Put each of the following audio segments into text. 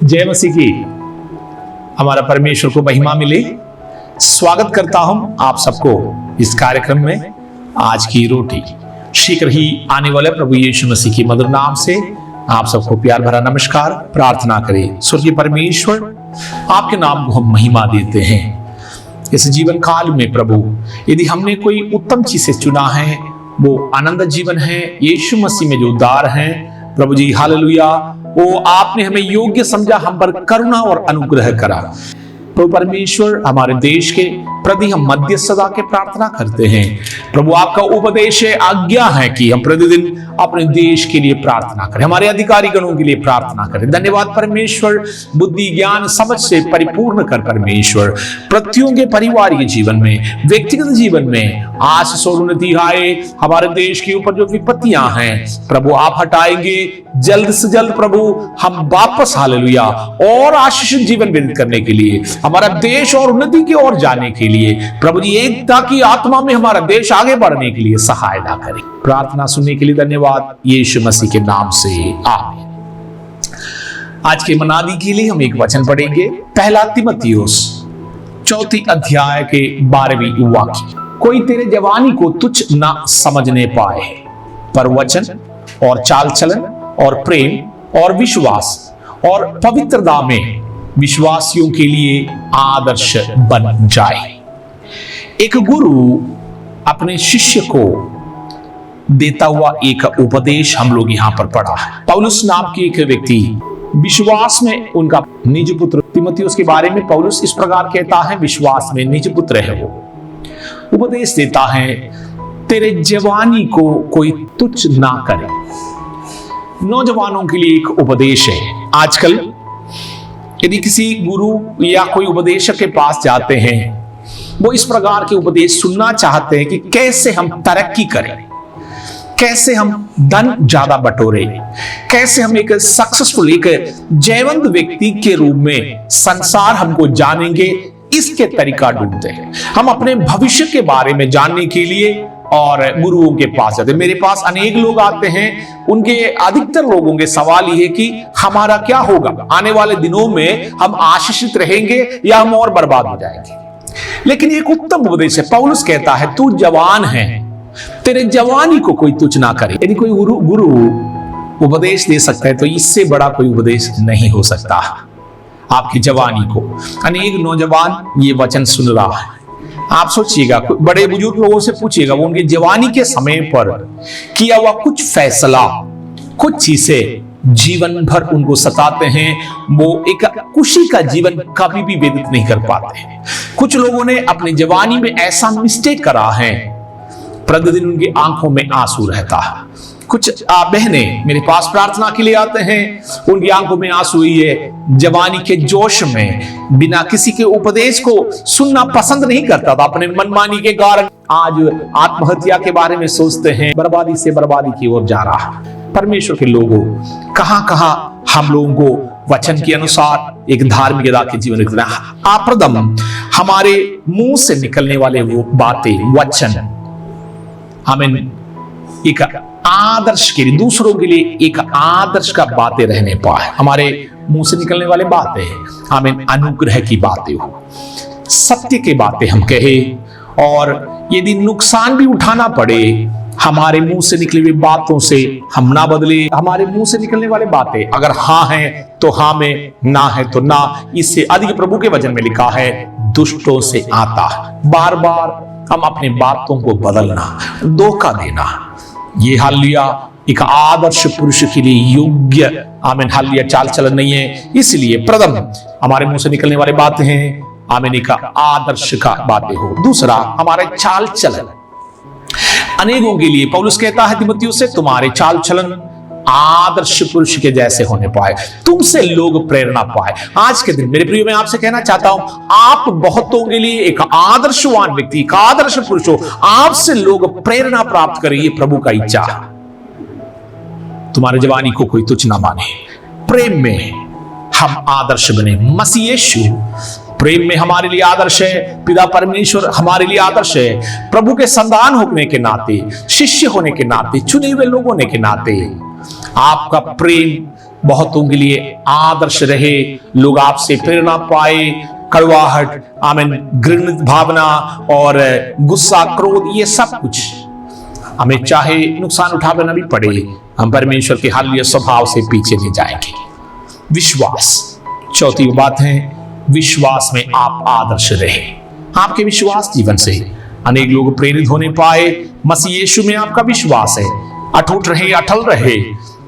जय मसीह की। हमारा परमेश्वर को महिमा मिले। स्वागत करता हूं आप सबको इस कार्यक्रम में। आज की रोटी शीघ्र ही आने वाले प्रभु यीशु मसीह की मधुर नाम से आप सबको प्यार भरा नमस्कार। प्रार्थना करें। स्वर्गीय परमेश्वर, आपके नाम को हम महिमा देते हैं। इस जीवन काल में प्रभु, यदि हमने कोई उत्तम चीज से चुना है, वो आनंद जीवन है, यीशु मसीह में जो उद्धार है प्रभु जी, हालेलुया, वो आपने हमें योग्य समझा, हम पर करुणा और अनुग्रह करा। प्रभु परमेश्वर, हमारे देश के प्रति हम मध्यस्थता के प्रार्थना करते हैं। प्रभु, आपका उपदेश है, आज्ञा है कि हम प्रतिदिन अपने देश के लिए प्रार्थना करें, हमारे अधिकारी गणों के लिए प्रार्थना करें। धन्यवाद परमेश्वर, बुद्धि ज्ञान समझ से परिपूर्ण कर परमेश्वर, प्रत्येक के परिवार के जीवन में, व्यक्तिगत जीवन में आशीष और उन्नति आए। हमारे देश के ऊपर जो विपत्तियां हैं प्रभु, आप हटाएंगे जल्द से जल्द। प्रभु, हम वापस हालेलुया और आशीषित जीवन व्यतीत करने के लिए, हमारा देश और उन्नति की ओर जाने के लिए प्रभु जी, एकता की आत्मा में हमारा देश आगे बढ़ने के लिए सहायता करें। प्रार्थना सुनने के लिए धन्यवाद, यीशु मसीह के नाम से आमीन। आज के मनादी के लिए हम एक वचन पढ़ेंगे, पहला तीमुथियुस 4 अध्याय के 12वीं वाक्य। कोई तेरे जवानी को तुच्छ ना समझने पाए, पर वचन और चाल चलन और प्रेम और विश्वास और पवित्रता में विश्वासियों के लिए आदर्श बन जाए। एक गुरु अपने शिष्य को देता हुआ एक उपदेश हम लोग यहां पर पढ़ा है। पौलुस नाम की एक व्यक्ति विश्वास में, उनका निज पुत्र तीमुथियुस के बारे में पौलुस इस प्रकार कहता है, विश्वास में निज पुत्र है वो। उपदेश देता है, तेरे जवानी को कोई तुच्छ ना करे। नौजवानों के लिए एक उपदेश है। आजकल यदि किसी गुरु या कोई उपदेशक के पास जाते हैं, वो इस प्रकार के उपदेश सुनना चाहते हैं कि कैसे हम तरक्की करें, कैसे हम धन ज्यादा बटोरे, कैसे हम एक सक्सेसफुल, एक जयवंत व्यक्ति के रूप में संसार हमको जानेंगे, इसके तरीका ढूंढते हैं। हम अपने भविष्य के बारे में जानने के लिए और गुरुओं के पास जाते हैं। मेरे पास अनेक लोग आते हैं, उनके अधिकतर लोगों के सवाल ये है कि हमारा क्या होगा, आने वाले दिनों में हम आशीषित रहेंगे या हम और बर्बाद हो जाएंगे। लेकिन एक उत्तम उपदेश है। पौलुस कहता है, तू जवान है, तेरे जवानी को कोई तुच्छ ना करे। यदि कोई गुरु उपदेश दे सकता है तो इससे बड़ा कोई उपदेश नहीं हो सकता। आपकी जवानी को, अनेक नौजवान ये वचन सुन रहा है। आप सोचिएगा, बड़े बुजुर्ग लोगों से पूछिएगा, वो उनके जवानी के समय पर किया हुआ कुछ फैसला, कुछ चीजें जीवन भर उनको सताते हैं। वो एक खुशी का जीवन कभी भी व्यतीत नहीं कर पाते हैं। कुछ लोगों ने अपनी जवानी में ऐसा मिस्टेक करा है, प्रतिदिन उनकी आंखों में आंसू रहता है। कुछ बहनें मेरे पास प्रार्थना के लिए आते हैं, उनकी आंखों में आंसू हुई है। जवानी के जोश में बिना किसी के उपदेश को सुनना पसंद नहीं करता था, अपने मनमानी के कारण आज आत्महत्या के बारे में सोचते हैं, बर्बादी से बर्बादी की ओर जा रहा है। परमेश्वर के लोगों, कहां हम लोगों को वचन के अनुसार एक धार्मिकता के जीवन रखना। आप्रदम हमारे मुंह से निकलने वाले वो बातें, वचन हमें एक आदर्श के लिए, दूसरों के लिए एक आदर्श का बातें रहने पाए। हमारे मुंह से निकलने वाले बातें हमें अनुग्रह की बातें हो, सत्य की बातें हम कहे, और यदि नुकसान भी उठाना पड़े, हमारे मुंह से निकली हुई बातों से हम ना बदले। हमारे मुंह से निकलने वाले बातें अगर हाँ है तो हाँ में, ना है तो ना। इससे अधिक प्रभु के वचन में लिखा है, दुष्टों से आता बार बार हम अपनी बातों को बदलना, धोखा देना, ये हालेलुया एक आदर्श पुरुष के लिए योग्य आमीन हालेलुया चाल चलन नहीं है। इसलिए प्रथम हमारे मुंह से निकलने वाली बातें हैं आमीन का आदर्श का बातें हो। दूसरा, हमारे चाल चलन अनेकों के लिए पौलुस कहता है तीमुथियुस से, तुम्हारे चाल चलन आदर्श पुरुष के जैसे होने पाए, तुमसे लोग प्रेरणा पाए। आज के दिन मेरे प्रिय, मैं आपसे कहना चाहता हूं, आप बहुतों के लिए एक आदर्शवान व्यक्ति, एक आदर्श पुरुष हो। आपसे लोग प्रेरणा प्राप्त करें, ये प्रभु का इच्छा। तुम्हारे जवानी को कोई तुच्छ ना माने। प्रेम में हम आदर्श बने। मसीह यीशु प्रेम में हमारे लिए आदर्श है, पिता परमेश्वर हमारे लिए आदर्श है। प्रभु के संतान होने के नाते, शिष्य होने के नाते, चुने हुए लोग होने के नाते आपका प्रेम बहुतों के लिए आदर्श रहे, लोग आपसे प्रेरणा पाए। कड़वाहट, आमीन, घृणित भावना और गुस्सा, क्रोध, ये सब कुछ हमें चाहे नुकसान उठाना भी पड़े, हम परमेश्वर के हालेलुया स्वभाव से पीछे नहीं जाएंगे। विश्वास, चौथी बात है, विश्वास में आप आदर्श रहे। आपके विश्वास जीवन से अनेक लोग प्रेरित होने पाए। मसीह यीशु में आपका विश्वास है, अटूट रहे, अटल रहे,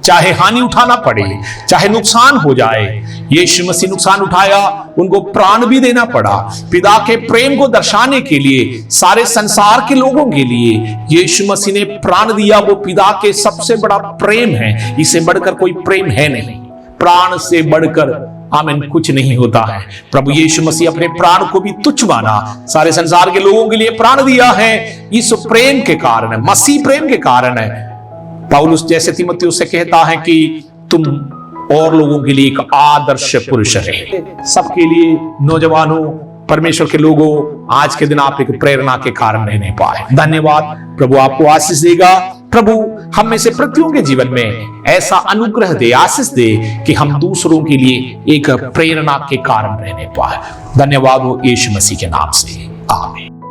चाहे हानि उठाना पड़े, चाहे नुकसान हो जाए। यीशु मसीह नुकसान उठाया, उनको प्राण भी देना पड़ा पिता के प्रेम को दर्शाने के लिए, सारे संसार के लोगों के लिए यीशु मसीह ने प्राण दिया। वो पिता के सबसे बड़ा प्रेम है, इसे बढ़कर कोई प्रेम है नहीं। प्राण से बढ़कर आमीन कुछ नहीं होता है। प्रभु यीशु मसीह अपने प्राण को भी तुच्छ माना, सारे संसार के लोगों के लिए प्राण दिया है। इस प्रेम के कारण है, मसीह प्रेम के कारण है। पौलुस जैसे तीमुथियुस से कहता है कि तुम और लोगों के लिए एक आदर्श पुरुष रहे। सबके लिए, नौजवानों, परमेश्वर के लोगों, आज के दिन आप एक प्रेरणा के कारण रहने पाए। धन्यवाद। प्रभु आपको आशीष देगा। प्रभु हम में से प्रत्येक के जीवन में ऐसा अनुग्रह दे, आशीष दे कि हम दूसरों के लिए एक प्रेरणा के कारण रहने पाए। धन्यवाद हो यीशु मसीह के नाम से, आमीन।